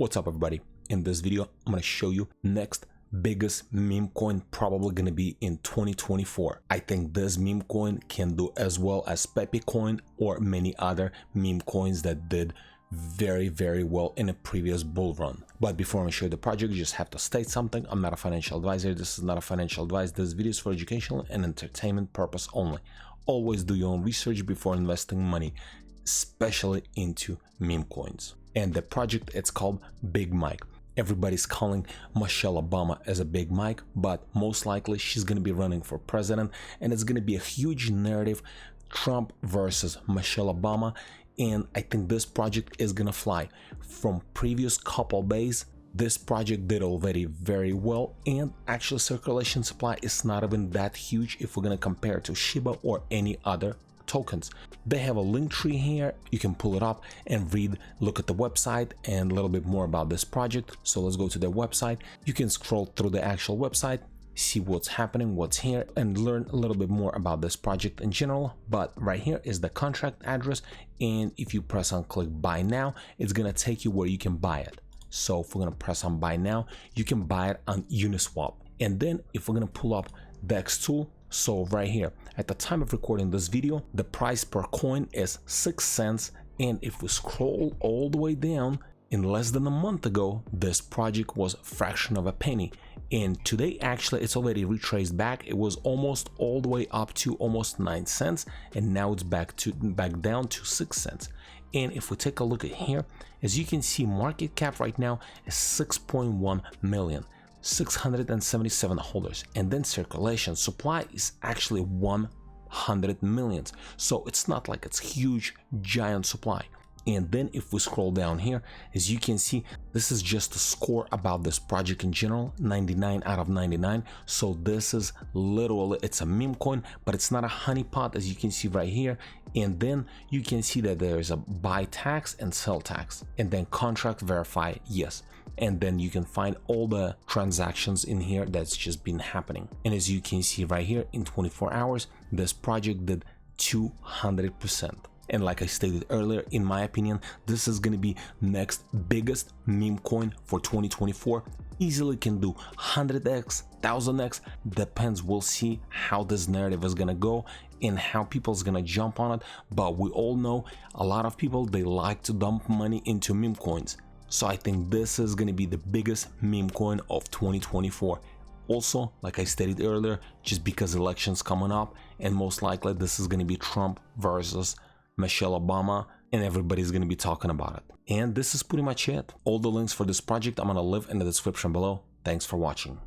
What's up everybody? In this video I'm going to show you next biggest meme coin probably going to be in 2024. I think this meme coin can do as well as Pepe coin or many other meme coins that did very well in a previous bull run. But before I show you the project, you just have to state something. I'm not a financial advisor. This is not a financial advice. This video is for educational and entertainment purpose only. Always do your own research before investing money, especially into meme coins. And the project, it's called Big Mike. Everybody's calling Michelle Obama as a Big Mike, but most likely she's going to be running for president, and it's going to be a huge narrative, Trump versus Michelle Obama. And I think this project is going to fly. From previous couple days, this project did already very well, and actually circulation supply is not even that huge if we're going to compare to Shiba or any other tokens. They have a link tree here. You can pull it up and look at the website and a little bit more about this project. So let's go to their website. You can scroll through the actual website, see what's happening, what's here, and learn a little bit more about this project in general. But right here is the contract address, and if you press on click buy now, it's gonna take you where you can buy it. So if we're gonna press on buy now, you can buy it on Uniswap. And then if we're gonna pull up DEX tool, so right here at the time of recording this video, the price per coin is 6 cents, and if we scroll all the way down, in less than a month ago this project was a fraction of a penny, and today actually it's already retraced back. It was almost all the way up to almost 9 cents, and now it's back down to 6 cents. And if we take a look at here, as you can see, market cap right now is 6.1 million. 677 holders, and then circulation supply is actually 100 millions. So it's not like it's huge giant supply. And then if we scroll down here, as you can see, this is just a score about this project in general, 99 out of 99. So this is literally, it's a meme coin, but it's not a honeypot, as you can see right here. And then you can see that there is a buy tax and sell tax, and then contract verify yes. And then you can find all the transactions in here that's just been happening. And as you can see right here, in 24 hours this project did 200%. And like I stated earlier, in my opinion, this is going to be next biggest meme coin for 2024. Easily can do 100x, 1000x, depends. We'll see how this narrative is going to go and how people's going to jump on it. But we all know a lot of people, they like to dump money into meme coins. So I think this is going to be the biggest meme coin of 2024. Also, like I stated earlier, just because elections coming up, and most likely this is going to be Trump versus Michelle Obama, and everybody's going to be talking about it. And this is pretty much it. All the links for this project I'm going to leave in the description below. Thanks for watching.